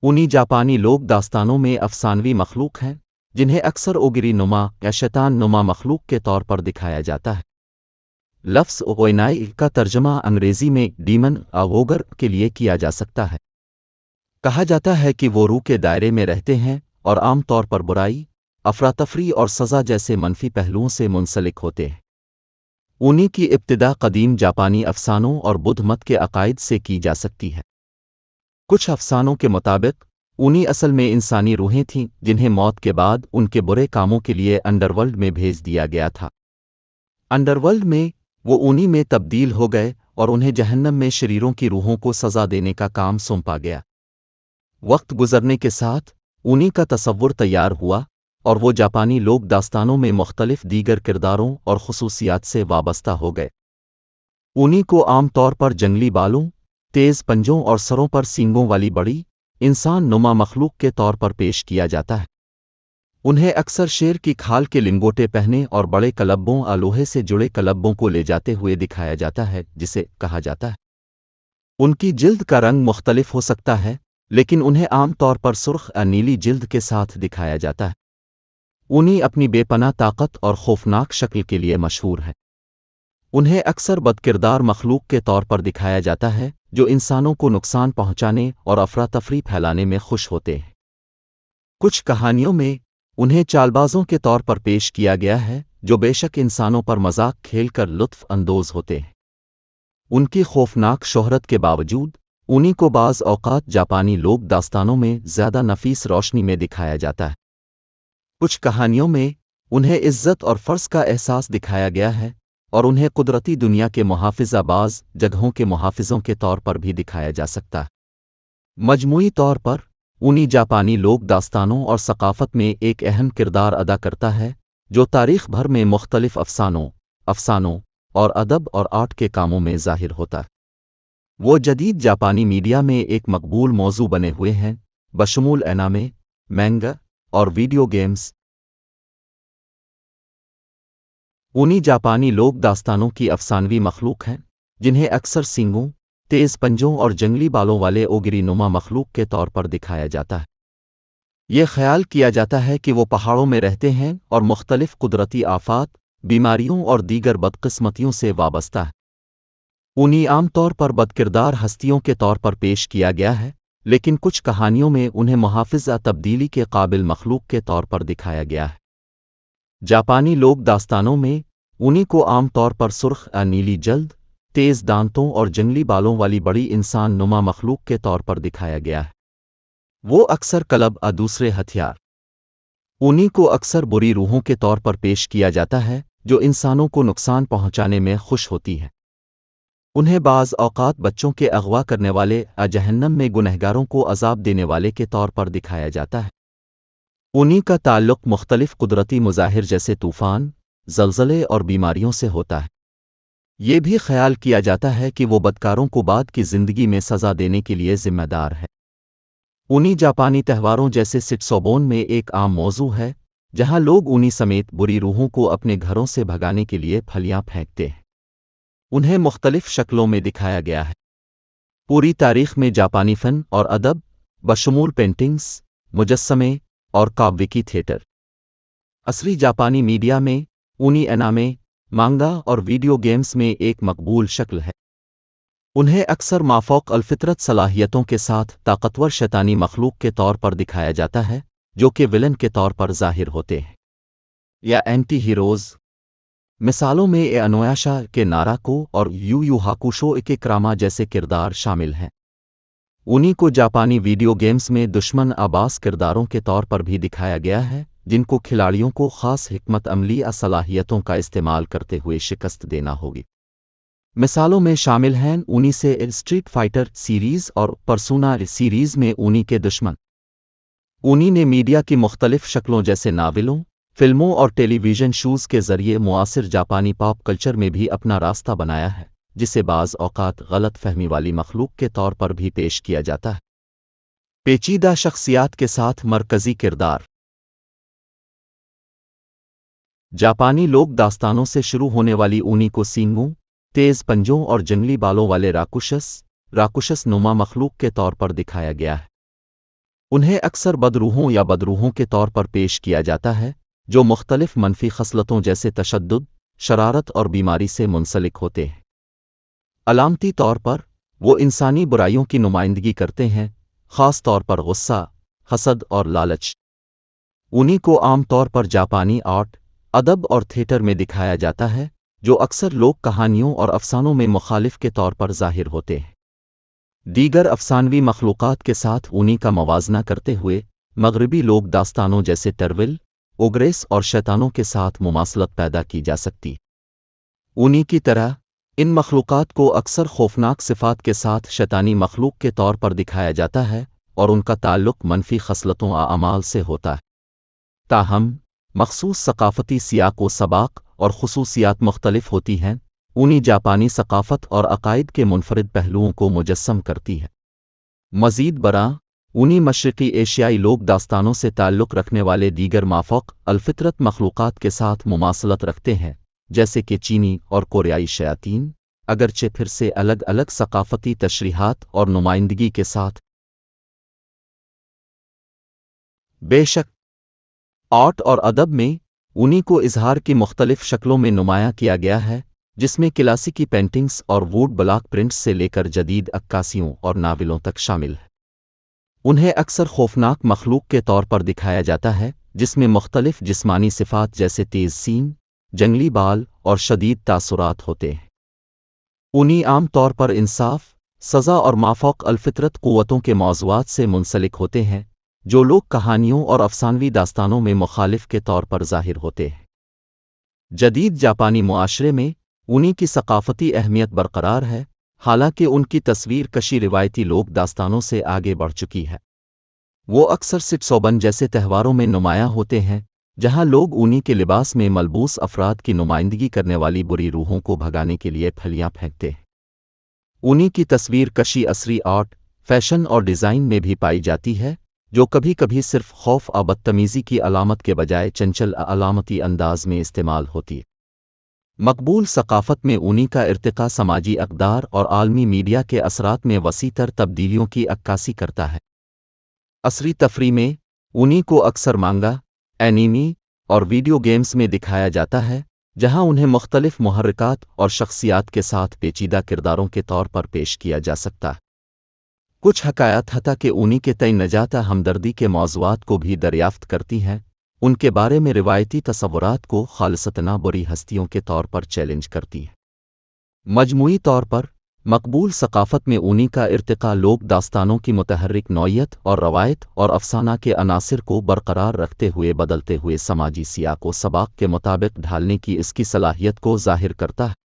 ऊनी जापानी लोक दास्तानों में अफसानवी मखलूक हैं जिन्हें अक्सर ओगिरी नुमा या शैतान नुमा मखलूक के तौर पर दिखाया जाता है। लफ्ज़ ओगोइनाई का तर्जमा अंग्रेज़ी में डीमन अगोगर के लिए किया जा सकता है। कहा जाता है कि वो रूह के दायरे में रहते हैं और आम तौर पर बुराई, अफरातफरी और सज़ा जैसे मनफी पहलुओं से मुंसलिक होते हैं। ऊनी की इब्तिदा कदीम जापानी अफसानों और बुद्ध मत के अकायद से की जा सकती है। कुछ अफसानों के मुताबिक ऊनी असल में इंसानी रूहें थीं जिन्हें मौत के बाद उनके बुरे कामों के लिए अंडरवर्ल्ड में भेज दिया गया था। अंडरवर्ल्ड में वो ऊनी में तब्दील हो गए और उन्हें जहन्नम में शरीरों की रूहों को सज़ा देने का काम सौंपा गया। वक्त गुजरने के साथ ऊनी का तसव्वुर तैयार हुआ और वो जापानी लोक दास्तानों में मुख्तलिफ दीगर किरदारों और खुसूसियात से वाबस्ता हो गए। ऊनी को आम तौर पर जंगली बालों, तेज़ पंजों और सरों पर सींगों वाली बड़ी, इंसान नुमा मखलूक के तौर पर पेश किया जाता है। उन्हें अक्सर शेर की खाल के लिंगोटे पहने और बड़े कलब्बों या लोहे से जुड़े कलब्बों को ले जाते हुए दिखाया जाता है, जिसे कहा जाता है। उनकी जिल्द का रंग मुख्तलिफ हो सकता है, लेकिन उन्हें आम तौर पर सुर्ख या नीली जिल्द के साथ दिखाया जाता है। ऊनी अपनी बेपनाह ताकत और खौफनाक शक्ल के लिए मशहूर है। उन्हें अक्सर बदकिरदार मखलूक के तौर पर दिखाया जाता है जो इंसानों को नुकसान पहुंचाने और अफरातफरी फैलाने में खुश होते हैं। कुछ कहानियों में उन्हें चालबाजों के तौर पर पेश किया गया है जो बेशक इंसानों पर मजाक खेलकर लुत्फ अंदोज होते हैं। उनकी खौफनाक शोहरत के बावजूद ऊनी को बाज़ औक़ात जापानी लोक दास्तानों में ज़्यादा नफीस रोशनी में दिखाया जाता है। कुछ कहानियों में उन्हें इज्जत और फ़र्ज़ का एहसास दिखाया गया है और उन्हें कुदरती दुनिया के मुहाफ़िज़ाबाज़ जगहों के मुहाफ़िज़ों के तौर पर भी दिखाया जा सकता है। मजमूई तौर पर ऊनी जापानी लोक दास्तानों और सक़ाफ़त में एक अहम किरदार अदा करता है जो तारीख़ भर में मुख्तलिफ अफ़सानों और अदब और आर्ट के कामों में ज़ाहिर होता है। वो जदीद जापानी मीडिया में एक मकबूल मौजू बने हुए हैं, बशमूल एनामे, मैंगा और वीडियो गेम्स। ऊनी जापानी लोक दास्तानों की अफसानवी मखलूक हैं जिन्हें अक्सर सींगों, तेज़ पंजों और जंगली बालों वाले ओगिरी नुमा मखलूक के तौर पर दिखाया जाता है। ये ख्याल किया जाता है कि वो पहाड़ों में रहते हैं और मुख्तलिफ कुदरती आफात, बीमारियों और दीगर बदकिस्मतियों से वाबस्ता है। ऊनी आम तौर पर बदकिरदार हस्तियों के तौर पर पेश किया गया है, लेकिन कुछ कहानियों में उन्हें मुहाफ़िज़ तब्दीली के काबिल मखलूक के तौर पर दिखाया गया है। जापानी लोक दास्तानों में ऊनी को आम तौर पर सुर्ख या नीली जल्द, तेज़ दांतों और जंगली बालों वाली बड़ी इंसान नुमा मखलूक के तौर पर दिखाया गया है। वो अक्सर कलब या दूसरे हथियार। ऊनी को अक्सर बुरी रूहों के तौर पर पेश किया जाता है जो इंसानों को नुकसान पहुंचाने में खुश होती है। उन्हें बाज़ औक़ात बच्चों के अगवा करने वाले या जहन्नम में गुनहगारों को अज़ाब देने वाले के तौर पर दिखाया जाता है। ऊनी का ताल्लुक़ मुख्तलिफ कुदरती मुज़ाहिर जैसे तूफ़ान, ज़लज़ले और बीमारियों से होता है। ये भी ख्याल किया जाता है कि वो बदकारों को बाद की ज़िंदगी में सज़ा देने के लिए ज़िम्मेदार है। ऊनी जापानी त्योहारों जैसे सिट्सोबोन में एक आम मौजू है, जहाँ लोग ऊनी समेत बुरी रूहों को अपने घरों से भगाने के लिए फलियाँ फेंकते हैं। उन्हें मुख्तलिफ शक्लों में दिखाया गया है। पूरी तारीख़ में जापानी फ़न और अदब, बशमूल पेंटिंग्स, मुजस्समे और काव्यिकी थिएटर, असली जापानी मीडिया में ऊनी एनामे, मांगा और वीडियो गेम्स में एक मकबूल शक्ल है। उन्हें अक्सर माफ़ौक़ अलफ़ितरत सलाहियतों के साथ ताकतवर शैतानी मखलूक के तौर पर दिखाया जाता है जो कि विलन के तौर पर ज़ाहिर होते हैं या एंटी हीरोज़। मिसालों में ए अनुयाशा के नाराको और यू यू हाकुशो के क्रामा जैसे किरदार शामिल हैं। ऊनी को जापानी वीडियो गेम्स में दुश्मन आबास किरदारों के तौर पर भी दिखाया गया है जिनको खिलाड़ियों को ख़ास हिकमत अमली या सलाहियतों का इस्तेमाल करते हुए शिकस्त देना होगी। मिसालों में शामिल हैं ऊनी से स्ट्रीट फाइटर सीरीज़ और पर्सोना सीरीज़ में ऊनी के दुश्मन। ऊनी ने मीडिया की मुख्तलिफ शक्लों जैसे नावलों, फिल्मों और टेलीविज़न शोज़ के ज़रिए मुआसिर जापानी पॉप कल्चर में भी अपना रास्ता बनाया है, जिसे बाज़ औक़ात गलत फहमी वाली मखलूक के तौर पर भी पेश किया जाता है। पेचीदा शख्सियात के साथ मरकज़ी किरदार। जापानी लोक दास्तानों से शुरू होने वाली ऊनी को सींगों, तेज़ पंजों और जंगली बालों वाले राकुशस नुमा मखलूक के तौर पर दिखाया गया है। انہیں اکثر بدروحوں یا بدروحوں کے طور پر پیش کیا جاتا ہے جو مختلف منفی خصلتوں جیسے تشدد، شرارت اور بیماری سے منسلک ہوتے ہیں۔ علامتی طور پر وہ انسانی برائیوں کی نمائندگی کرتے ہیں، خاص طور پر غصہ، حسد اور لالچ۔ انہی کو عام طور پر جاپانی آرٹ، ادب اور تھیٹر میں دکھایا جاتا ہے، جو اکثر لوک کہانیوں اور افسانوں میں مخالف کے طور پر ظاہر ہوتے ہیں۔ دیگر افسانوی مخلوقات کے ساتھ انہی کا موازنہ کرتے ہوئے مغربی لوک داستانوں جیسے ٹرول، اوگریس اور شیطانوں کے ساتھ مماثلت پیدا کی جا سکتی۔ انہی کی طرح ان مخلوقات کو اکثر خوفناک صفات کے ساتھ شیطانی مخلوق کے طور پر دکھایا جاتا ہے اور ان کا تعلق منفی خصلتوں و اعمال سے ہوتا ہے۔ تاہم مخصوص ثقافتی سیاق و سباق اور خصوصیات مختلف ہوتی ہیں۔ انہی جاپانی ثقافت اور عقائد کے منفرد پہلوؤں کو مجسم کرتی ہے۔ مزید برآں انہی مشرقی ایشیائی لوک داستانوں سے تعلق رکھنے والے دیگر مافوق الفطرت مخلوقات کے ساتھ مماثلت رکھتے ہیں، جیسے کہ چینی اور کوریائی شیاطین، اگرچہ پھر سے الگ الگ ثقافتی تشریحات اور نمائندگی کے ساتھ۔ بے شک آرٹ اور ادب میں انہی کو اظہار کی مختلف شکلوں میں نمایاں کیا گیا ہے، جس میں کلاسیکی پینٹنگز اور ووڈ بلاک پرنٹس سے لے کر جدید عکاسیوں اور ناولوں تک شامل ہے۔ انہیں اکثر خوفناک مخلوق کے طور پر دکھایا جاتا ہے، جس میں مختلف جسمانی صفات جیسے تیز سینگ، جنگلی بال اور شدید تاثرات ہوتے ہیں۔ انہی عام طور پر انصاف، سزا اور مافوق الفطرت قوتوں کے موضوعات سے منسلک ہوتے ہیں، جو لوگ کہانیوں اور افسانوی داستانوں میں مخالف کے طور پر ظاہر ہوتے ہیں۔ جدید جاپانی معاشرے میں انہی کی ثقافتی اہمیت برقرار ہے، حالانکہ ان کی تصویر کشی روایتی لوک داستانوں سے آگے بڑھ چکی ہے۔ وہ اکثر سٹسوبن جیسے تہواروں میں نمایاں ہوتے ہیں، جہاں لوگ انہی کے لباس میں ملبوس افراد کی نمائندگی کرنے والی بری روحوں کو بھگانے کے لیے پھلیاں پھینکتے ہیں۔ انہی کی تصویر کشی عصری آرٹ، فیشن اور ڈیزائن میں بھی پائی جاتی ہے، جو کبھی کبھی صرف خوف اور بدتمیزی کی علامت کے بجائے چنچل علامتی انداز میں استعمال ہوتی ہے۔ مقبول ثقافت میں انہی کا ارتقاء سماجی اقدار اور عالمی میڈیا کے اثرات میں وسیع تر تبدیلیوں کی عکاسی کرتا ہے۔ عصری تفریح میں انہی کو اکثر مانگا، اینیمی اور ویڈیو گیمز میں دکھایا جاتا ہے، جہاں انہیں مختلف محرکات اور شخصیات کے ساتھ پیچیدہ کرداروں کے طور پر پیش کیا جا سکتا ہے۔ کچھ حکایات حتیٰ کہ انہی کے تئیں نجات ہمدردی کے موضوعات کو بھی دریافت کرتی ہیں، ان کے بارے میں روایتی تصورات کو خالصتاً بری ہستیوں کے طور پر چیلنج کرتی ہیں۔ مجموعی طور پر مقبول ثقافت میں انہی کا ارتقاء لوک داستانوں کی متحرک نوعیت اور روایت اور افسانہ کے عناصر کو برقرار رکھتے ہوئے بدلتے ہوئے سماجی سیاق و سباق کے مطابق ڈھالنے کی اس کی صلاحیت کو ظاہر کرتا ہے۔